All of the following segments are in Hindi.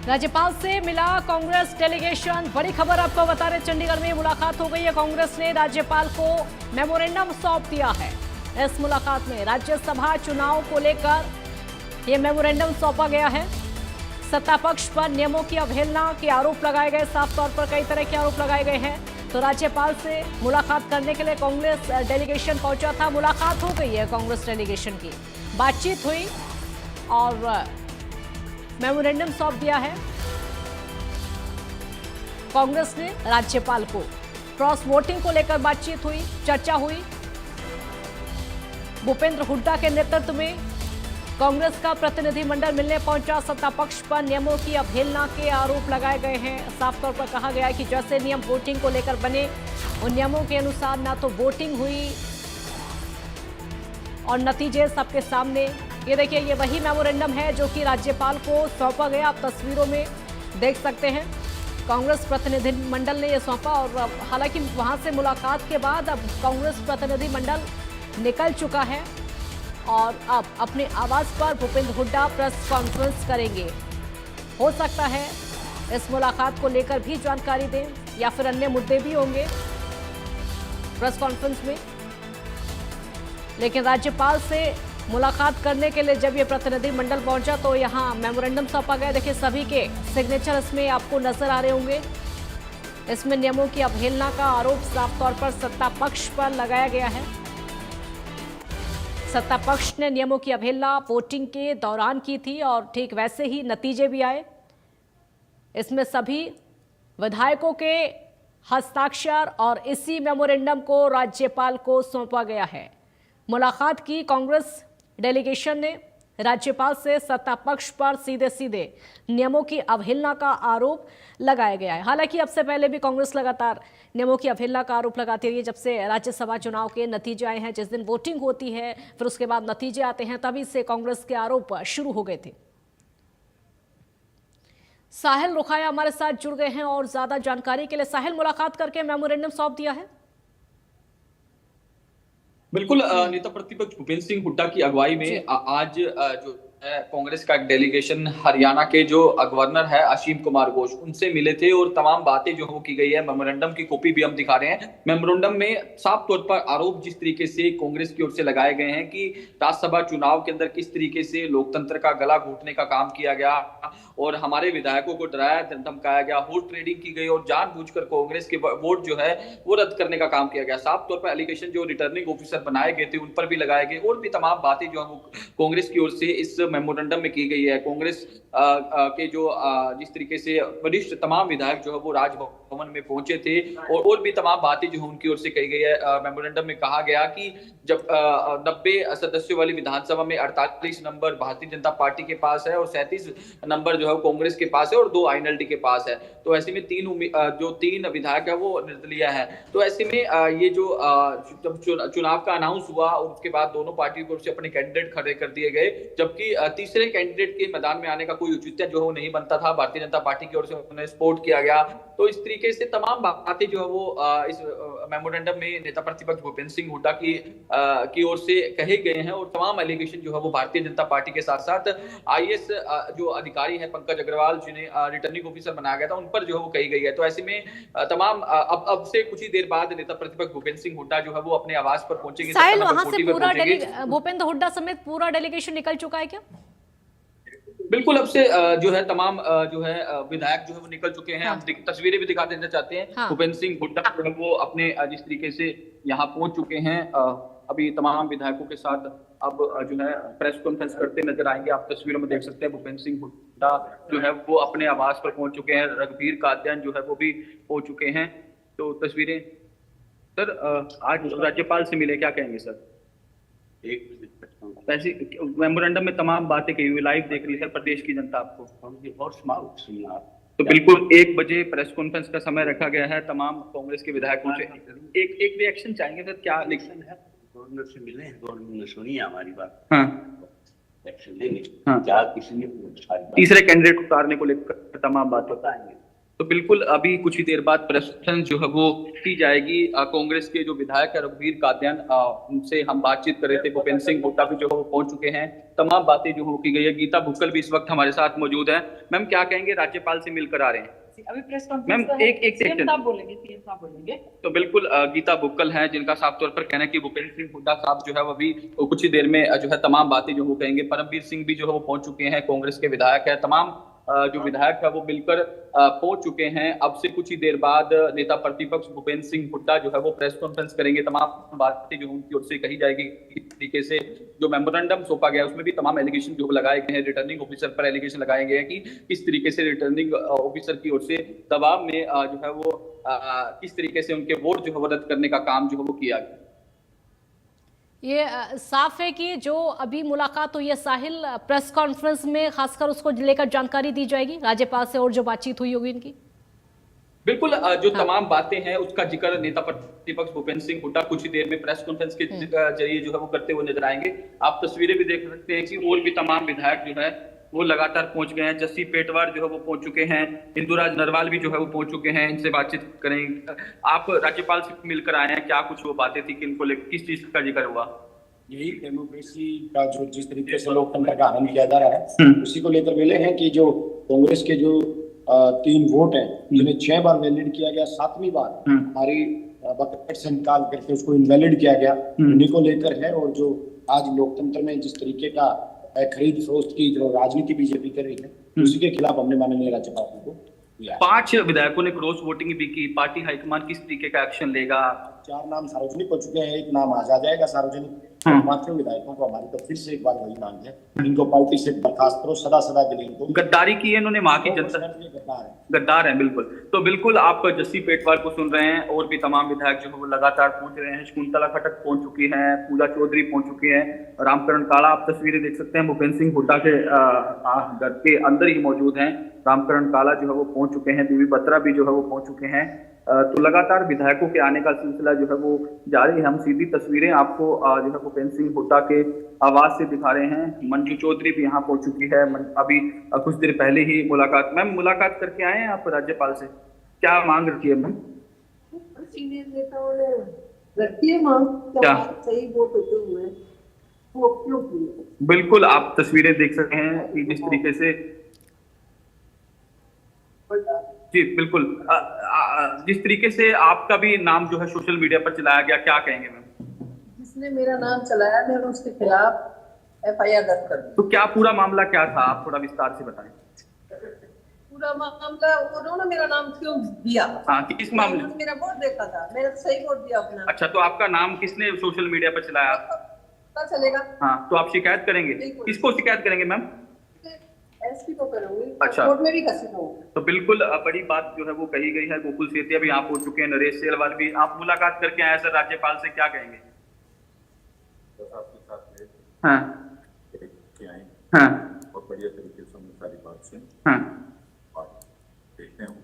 राज्यपाल से मिला कांग्रेस डेलीगेशन। बड़ी खबर आपको बता रहे, चंडीगढ़ में मुलाकात हो गई है। कांग्रेस ने राज्यपाल को मेमोरेंडम सौंप दिया है। इस मुलाकात में राज्यसभा चुनाव को लेकर यह मेमोरेंडम सौंपा गया है। सत्ता पक्ष पर नियमों की अवहेलना के आरोप लगाए गए, साफ तौर पर कई तरह के आरोप लगाए गए हैं। तो राज्यपाल से मुलाकात करने के लिए कांग्रेस डेलीगेशन पहुंचा था। मुलाकात हो गई है कांग्रेस डेलीगेशन की, बातचीत हुई और मेमोरेंडम सौंप दिया है कांग्रेस ने राज्यपाल को। क्रॉस वोटिंग को लेकर बातचीत हुई, चर्चा हुई। भूपेंद्र हुड्डा के नेतृत्व में कांग्रेस का प्रतिनिधिमंडल मिलने पहुंचा। सत्ता पक्ष पर नियमों की अवहेलना के आरोप लगाए गए हैं। साफ तौर पर कहा गया है कि जैसे नियम वोटिंग को लेकर बने, उन नियमों के अनुसार ना तो वोटिंग हुई और नतीजे सबके सामने। ये देखिए, ये वही मेमोरेंडम है जो कि राज्यपाल को सौंपा गया। आप तस्वीरों में देख सकते हैं, कांग्रेस प्रतिनिधिमंडल ने यह सौंपा। और हालांकि वहां से मुलाकात के बाद अब कांग्रेस प्रतिनिधिमंडल निकल चुका है और अब अपने आवास पर भूपेंद्र हुड्डा प्रेस कॉन्फ्रेंस करेंगे। हो सकता है इस मुलाकात को लेकर भी जानकारी दें या फिर अन्य मुद्दे भी होंगे प्रेस कॉन्फ्रेंस में। लेकिन राज्यपाल से मुलाकात करने के लिए जब ये प्रतिनिधिमंडल पहुंचा तो यहाँ मेमोरेंडम सौंपा गया। देखिए, सभी के सिग्नेचर इसमें आपको नजर आ रहे होंगे। इसमें नियमों की अवहेलना का आरोप साफ तौर पर सत्ता पक्ष पर लगाया गया है। सत्ता पक्ष ने नियमों की अवहेलना वोटिंग के दौरान की थी और ठीक वैसे ही नतीजे भी आए। इसमें सभी विधायकों के हस्ताक्षर और इसी मेमोरेंडम को राज्यपाल को सौंपा गया है। मुलाकात की कांग्रेस डेलीगेशन ने राज्यपाल से सत्ता पक्ष पर सीधे सीधे नियमों की अवहेलना का आरोप लगाया गया है। हालांकि अब से पहले भी कांग्रेस लगातार नियमों की अवहेलना का आरोप लगाती रही है। जब से राज्यसभा चुनाव के नतीजे आए हैं, जिस दिन वोटिंग होती है फिर उसके बाद नतीजे आते हैं, तभी से कांग्रेस के आरोप शुरू हो गए थे। साहिल रुखाया हमारे साथ जुड़ गए हैं और ज्यादा जानकारी के लिए। साहिल, मुलाकात करके मेमोरेंडम सौंप दिया है? बिल्कुल, नेता प्रतिपक्ष भूपेंद्र सिंह हुड्डा की अगुवाई में आज जो है कांग्रेस का एक डेलीगेशन हरियाणा के जो गवर्नर है असीम कुमार घोष, उनसे मिले थे और तमाम बातें जो की गई है। मेमोरेंडम की कॉपी भी हम दिखा रहे हैं। मेमोरेंडम में साफ तौर पर आरोप जिस तरीके से कांग्रेस की ओर से लगाए गए हैं कि राज्यसभा चुनाव के अंदर किस तरीके से लोकतंत्र का गला घोटने का काम किया गया और हमारे विधायकों को डराया धमकाया गया, वोट ट्रेडिंग की गई और जानबूझकर कांग्रेस के वोट जो है वो रद्द करने का काम किया गया। साफ तौर पर एलिगेशन जो रिटर्निंग ऑफिसर बनाए गए थे उन पर भी लगाए गए और भी तमाम बातें जो है कांग्रेस की ओर से इस मेमोरेंडम में की गई है। कांग्रेस के जो जिस तरीके से वरिष्ठ तमाम विधायक जो है वो राजभवन में पहुंचे थे और भी तमाम बातें जो है उनकी ओर से कही गई है। मेमोरेंडम में कहा गया कि जब 90 सदस्यों वाली विधानसभा में 48 नंबर भारतीय जनता पार्टी के पास है और 37 नंबर जो है कांग्रेस के पास है और 2 आईएनएलडी के पास है, तो ऐसे में तीन विधायक है वो निर्दलीय है। तो ऐसे में ये जो जब चुनाव का अनाउंस हुआ और उसके बाद दोनों पार्टियों की ओर से अपने कैंडिडेट खड़े कर दिए गए, जबकि तीसरे कैंडिडेट के मैदान में आने का कोई औचित्य जो है वो नहीं बनता था। भारतीय जनता पार्टी की ओर से उन्हें सपोर्ट किया गया। तो इस तरीके से तमाम बातें जो है वो इस मेमोरेंडम में नेता प्रतिपक्ष भूपेंद्र सिंह हुड्डा की ओर से कहे गए हैं और तमाम एलिगेशन जो है वो भारतीय जनता पार्टी के साथ साथ आईएएस जो अधिकारी है पंकज अग्रवाल जिन्हें रिटर्निंग ऑफिसर बनाया गया था उन पर जो है वो कही गई है। तो ऐसे में तमाम अब से कुछ ही देर बाद नेता प्रतिपक्ष भूपेंद्र सिंह हुड्डा जो है वो अपने आवास पर पहुंचेंगे। साहिल, वहां से पूरा भूपेंद्र हुड्डा समेत पूरा डेलीगेशन निकल चुका है क्या? बिल्कुल, अब से जो है तमाम जो है विधायक जो है वो निकल चुके हैं। हम तस्वीरें भी दिखा देना चाहते हैं। भूपेंद्र सिंह हुड्डा जो है वो अपने जिस तरीके से यहाँ पहुंच चुके हैं, अभी तमाम विधायकों के साथ अब जो है प्रेस कॉन्फ्रेंस करते नजर आएंगे। आप तस्वीरों में देख सकते हैं भूपेंद्र सिंह हुड्डा जो है वो अपने आवास पर पहुंच चुके हैं। रघुवीर कादियान जो है वो भी पहुंच चुके हैं। तो तस्वीरें सर, आज राज्यपाल से मिले, क्या कहेंगे सर? वैसे मेमोरेंडम में तमाम बातें कही हुई लाइव देख रही है प्रदेश की जनता आपको। तो बिल्कुल 1 बजे प्रेस कॉन्फ्रेंस का समय रखा गया है। तमाम कांग्रेस के विधायकों से एक रिएक्शन चाहेंगे सर, क्या रिएक्शन है? गवर्नर से मिले, गवर्नर ने सुनी हमारी बात। हाँ, एक्शन लेंगे। हाँ, क्या किसी ने तीसरे कैंडिडेट को उतारने को लेकर तमाम बात बताएंगे। तो बिल्कुल अभी कुछ ही देर बाद प्रेस कॉन्फ्रेंस जो है वो की जाएगी। कांग्रेस के जो विधायक है रघुवीर कादयान, उनसे हम बातचीत कर रहे थे। भूपेंद्र सिंह हुड्डा भी जो है वो पहुंच चुके हैं। तमाम बातें जो हो की गई है। गीता भुक्कल भी इस वक्त हमारे साथ मौजूद है। मैम क्या कहेंगे, राज्यपाल से मिलकर आ रहे हैं अभी प्रेस कॉन्फ्रेंस मैम? एक सेकंड बोलेंगे। तो बिल्कुल गीता भुक्कल हैं, जिनका साफ तौर पर कहना है कि भूपेंद्र सिंह हुड्डा साहब जो है वो अभी कुछ ही देर में जो है तमाम बातें जो वो कहेंगे। परमवीर सिंह भी जो है वो पहुंच चुके हैं, कांग्रेस के विधायक है। तमाम जो विधायक है वो मिलकर पहुंच चुके हैं। अब से कुछ ही देर बाद नेता प्रतिपक्ष भूपेंद्र सिंह हुड्डा जो है वो प्रेस कॉन्फ्रेंस करेंगे। तमाम बातें जो उनकी ओर से कही जाएगी। इस तरीके से जो मेमोरेंडम सौंपा गया है उसमें भी तमाम एलिगेशन जो लगाए गए हैं। रिटर्निंग ऑफिसर पर एलिगेशन लगाए गए हैं कि किस तरीके से रिटर्निंग ऑफिसर की ओर से दबाव में जो है वो किस तरीके से उनके वोट जो है वो रद्द करने का काम जो है वो किया गया। ये साफ है कि जो अभी मुलाकात हुई है साहिल, प्रेस कॉन्फ्रेंस में खासकर उसको लेकर जानकारी दी जाएगी राज्यपाल से और जो बातचीत हुई होगी इनकी। बिल्कुल जो तमाम बातें हैं उसका जिक्र नेता प्रतिपक्ष भूपेंद्र सिंह हुड्डा कुछ ही देर में प्रेस कॉन्फ्रेंस के जरिए जो है वो करते हुए नजर आएंगे। आप तस्वीरें भी देख सकते हैं कि और भी तमाम विधायक जो है वो लगातार पहुंच गए हैं। जस्सी पेटवार जो है वो पहुंच चुके हैं। इंदुराज नरवाल भी जो है वो पहुंच चुके हैं। इनसे बातचीत करेंगे। आप राज्यपाल से मिलकर आए हैं, क्या कुछ वो बातें थी कि इनको किस चीज का जिक्र हुआ? यही डेमोक्रेसी का जो जिस तरीके से लोकतंत्र का हनन किया जा रहा है उसी को लेकर मिले हैं कि जो कांग्रेस के जो 3 वोट हैं जिन्हें 6 बार वैलिड किया गया, 7वीं बार हमारी बकेट से निकाल करके उसको इनवैलिड किया गया, उन्हीं को लेकर है। और जो आज लोकतंत्र में जिस तरीके का खरीद फरोख्त की जो राजनीति बीजेपी कर रही है उसी के खिलाफ हमने माननीय राज्यपाल को दिया। 5 विधायकों ने क्रॉस वोटिंग भी की। पार्टी हाईकमान किस तरीके का एक्शन लेगा? 4 नाम सार्वजनिक हो चुके हैं, एक नाम आज आ जाएगा सार्वजनिक। मात्र विधायकों को हमारी तो फिर से एक बार वही मांग है, इनको पार्टी से बर्खास्त करो, सदा सदा के लिए इनको। गद्दारी की है इन्होंने, वहां की जनता गद्दार है। बिल्कुल, तो बिल्कुल आप जस्सी पेटवार को सुन रहे हैं और भी तमाम विधायक जो है वो लगातार पहुंच रहे हैं। शकुंतला खट्टक पहुंच चुकी हैं, पूजा चौधरी पहुंच चुकी हैं, रामकरण काला आप तस्वीरें देख सकते हैं भूपेंद्र सिंह हुड्डा के घर के अंदर ही मौजूद हैं। रामकरण काला जो है वो पहुंच चुके हैं, देवी बत्रा भी जो है वो पहुंच चुके हैं। तो लगातार विधायकों के आने का सिलसिला जो है वो जारी है। हम सीधी तस्वीरें आपको जो है भूपेंद्र सिंह हुड्डा के आवास से दिखा रहे हैं। मंजू चौधरी भी यहाँ पहुंच चुकी है। अभी कुछ देर पहले ही मुलाकात, मैम मुलाकात करके आए हैं आप राज्यपाल से, क्या मांग रखी है मैम? सीनियर नेताओं ने रखी है मांग, क्या सही वोट होते हुए वो क्यों किए? बिल्कुल आप तस्वीरें देख सकते हैं कि जिस तरीके से, जी बिल्कुल, जिस तरीके से आपका भी नाम जो है सोशल मीडिया पर चलाया गया, क्या कहेंगे मैम? जिसने मेरा नाम चलाया मैंने उसके खिलाफ FIR दर्ज कर दी। तो क्या पूरा मामला क्या था, आप थोड़ा विस्तार से बताएं। पूरा मामला उन्होंने मेरा नाम क्यों दिया? हाँ, किस मामले? उन्होंने मेरा वोट देखा था, मैंने सही वोट दिया अपना। अच्छा, तो आपका नाम किसने सोशल मीडिया पर चलाया? पता चलेगा। हाँ, तो आप शिकायत करेंगे? किसको शिकायत करेंगे मैम? SP को करूंगी। अच्छा, कोर्ट में भी कर सकता हूं। तो बिल्कुल बड़ी बात जो है वो कही गई है। गोकुल सेतिया भी आप हो चुके हैं, नरेश सेलवाल भी। आप मुलाकात करके आए सर, राज्यपाल से क्या कहेंगे? आपके साथ हाँ हाँ, बहुत बढ़िया तरीके से हमने सारी बात सुनी। हाँ, और देखते हैं।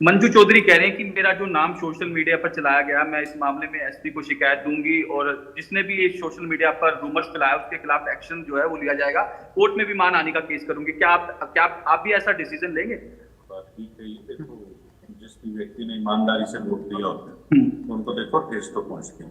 मंजू चौधरी कह रहे हैं कि मेरा जो नाम सोशल मीडिया पर चलाया गया, मैं इस मामले में SP को शिकायत दूंगी और जिसने भी ये सोशल मीडिया पर रूमर्स फैलाया उसके खिलाफ एक्शन जो है वो लिया जाएगा। कोर्ट में भी मानहानि का केस करूंगी। क्या आप भी ऐसा डिसीजन लेंगे? बात ठीक है। देखो, जिस भी व्यक्ति ने ईमानदारी से वोट दिया होता है उनको देखो ठेस तो पहुंचती है।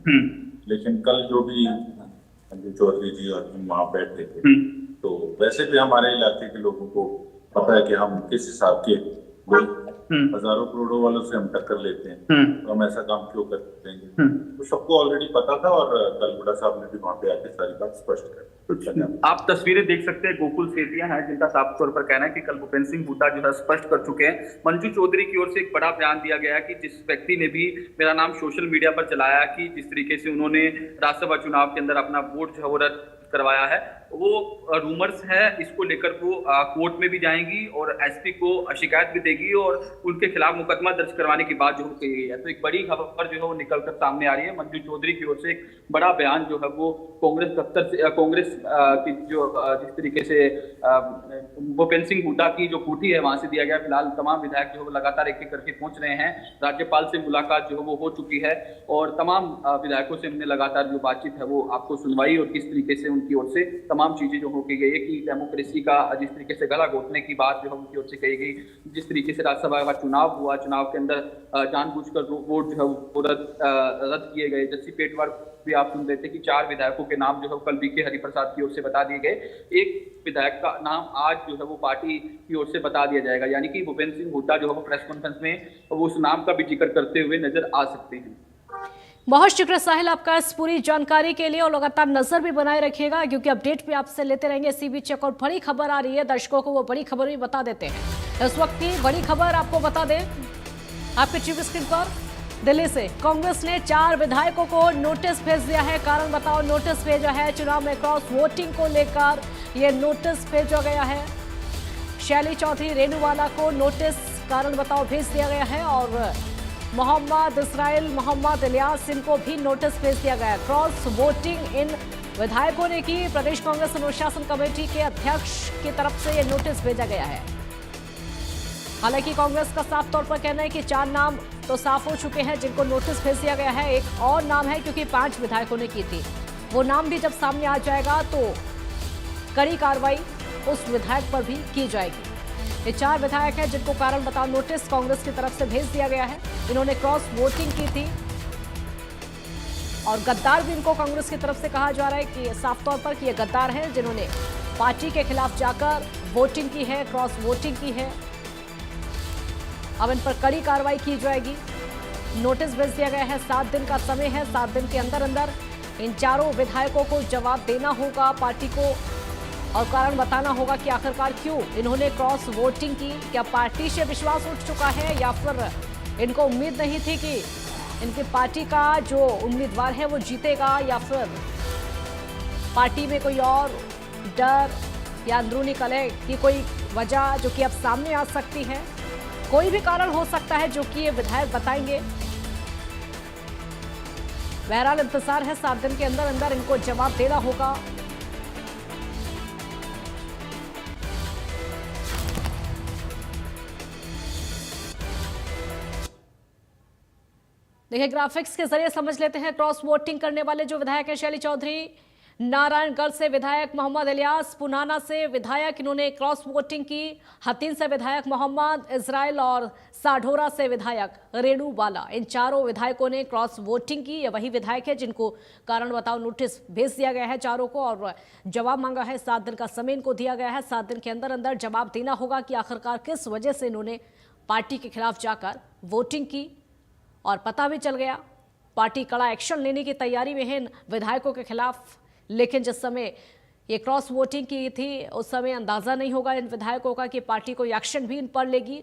लेकिन कल जो भी मंजू चौधरी जी और हम वहाँ बैठे थे, तो वैसे भी हमारे इलाके के लोगों को पता है कि हम किस हिसाब के लोग हजारों करोड़ों वालों से हम टक्कर लेते हैं, तो हम ऐसा काम क्यों कर देंगे? तो सबको ऑलरेडी पता था और कल हुड्डा साहब ने भी वहाँ पे आके सारी बात स्पष्ट कर। आप तस्वीरें देख सकते हैं, गोकुल सेतिया हैं जिनका साफ तौर पर कहना है कि कल भूपेंद्र सिंह हुड्डा जो है स्पष्ट कर चुके हैं। मंजू चौधरी की ओर से एक बड़ा बयान दिया गया है कि जिस व्यक्ति ने भी मेरा नाम सोशल मीडिया पर चलाया कि जिस तरीके से उन्होंने राज्यसभा चुनाव के अंदर अपना वोट जो है वो रद्द करवाया है, वो रूमर्स है, इसको लेकर वो कोर्ट में भी जाएंगी और SP को शिकायत भी देगी और उनके खिलाफ मुकदमा दर्ज करवाने की बात जो कही गई है। तो एक बड़ी खबर जो है वो निकलकर सामने आ रही है। मंजू चौधरी की ओर से एक बड़ा बयान जो है वो कांग्रेस दफ्तर से, कांग्रेस की जो जिस तरीके से भूपेंद्र सिंह हुड्डा की जो कोठी है वहां से दिया गया। फिलहाल तमाम विधायक जो है लगातार एक एक करके पहुंच रहे हैं। राज्यपाल से मुलाकात जो है वो हो चुकी है और तमाम विधायकों से हमने लगातार जो बातचीत है वो आपको सुनवाई और किस तरीके से उनकी ओर से तमाम चीजें जो हो की गई है कि डेमोक्रेसी का जिस तरीके से गला घोटने की बात जो है उनकी ओर से कही गई, जिस तरीके से राज्यसभा का चुनाव हुआ, चुनाव के अंदर जानबूझकर वोट जो है वो रद्द किए गए। जस्सी पेटवार भी आप सुन रहे थे कि 4 विधायकों के नाम जो है कल बीके हरिप्रसाद की ओर से बता दिए गए, एक विधायक का नाम आज जो है वो पार्टी की ओर से बता दिया जाएगा, यानी कि भूपेंद्र सिंह हुड्डा जो है वो प्रेस कॉन्फ्रेंस में वो उस नाम का भी जिक्र करते हुए नजर आ सकते हैं। बहुत शुक्रिया साहिल आपका इस पूरी जानकारी के लिए, और लगातार नजर भी बनाए रखिएगा क्योंकि अपडेट भी आपसे लेते रहेंगे। इसी बीच एक और बड़ी खबर आ रही है, दर्शकों को वो बड़ी खबर भी बता देते हैं। इस वक्त की बड़ी खबर आपको बता दें आपके टीवी स्क्रीन पर, दिल्ली से कांग्रेस ने 4 विधायकों को नोटिस भेज दिया है। कारण बताओ नोटिस भेजा है, चुनाव में क्रॉस वोटिंग को लेकर यह नोटिस भेजा गया है। शैली चौधरी रेणुवाला को नोटिस कारण बताओ भेज दिया गया है, और मोहम्मद इसराइल, मोहम्मद इलियास, इनको भी नोटिस भेज दिया गया है। क्रॉस वोटिंग इन विधायकों ने की। प्रदेश कांग्रेस अनुशासन कमेटी के अध्यक्ष की तरफ से यह नोटिस भेजा गया है। हालांकि कांग्रेस का साफ तौर पर कहना है कि 4 नाम तो साफ हो चुके हैं जिनको नोटिस भेज दिया गया है। एक और नाम है क्योंकि 5 विधायकों ने की थी, वो नाम भी जब सामने आ जाएगा तो कड़ी कार्रवाई उस विधायक पर भी की जाएगी। ये 4 विधायक हैं जिनको कारण बताओ नोटिस कांग्रेस की तरफ से भेज दिया गया है। इन्होंने क्रॉस वोटिंग की थी और गद्दार भी इनको कांग्रेस की तरफ से कहा जा रहा है कि साफ तौर पर कि ये गद्दार हैं जिन्होंने पार्टी के खिलाफ जाकर वोटिंग की है, क्रॉस वोटिंग की है। अब इन पर कड़ी कार्रवाई की जाएगी। नोटिस भेज दिया गया है, 7 दिन का समय है। 7 दिन के अंदर अंदर इन 4 विधायकों को जवाब देना होगा पार्टी को, और कारण बताना होगा कि आखिरकार क्यों इन्होंने क्रॉस वोटिंग की। क्या पार्टी से विश्वास उठ चुका है या फिर इनको उम्मीद नहीं थी कि इनकी पार्टी का जो उम्मीदवार है वो जीतेगा, या फिर पार्टी में कोई और डर या अंदरूनी कलह की कोई वजह जो कि अब सामने आ सकती है। कोई भी कारण हो सकता है जो कि ये विधायक बताएंगे। बहरहाल इंतजार है, 7 दिन के अंदर अंदर इनको जवाब देना होगा। देखिए ग्राफिक्स के जरिए समझ लेते हैं क्रॉस वोटिंग करने वाले जो विधायक हैं। शैली चौधरी नारायणगढ़ से विधायक, मोहम्मद इलियास पुनाना से विधायक, इन्होंने क्रॉस वोटिंग की। हतीन से विधायक मोहम्मद इसराइल और साढौरा से विधायक रेणुवाला, इन 4 विधायकों ने क्रॉस वोटिंग की। ये वही विधायक है जिनको कारण बताओ नोटिस भेज दिया गया है 4 को, और जवाब मांगा है। 7 दिन का समय इनको दिया गया है। 7 दिन के अंदर अंदर जवाब देना होगा कि आखिरकार किस वजह से इन्होंने पार्टी के खिलाफ जाकर वोटिंग की। और पता भी चल गया पार्टी कड़ा एक्शन लेने की तैयारी में है इन विधायकों के खिलाफ, लेकिन जिस समय ये क्रॉस वोटिंग की थी उस समय अंदाजा नहीं होगा इन विधायकों का कि पार्टी कोई एक्शन भी इन पर लेगी।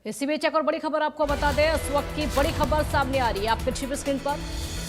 इसी बीच एक और बड़ी खबर आपको बता दें, इस वक्त की बड़ी खबर सामने आ रही है आपके टीवी स्क्रीन पर।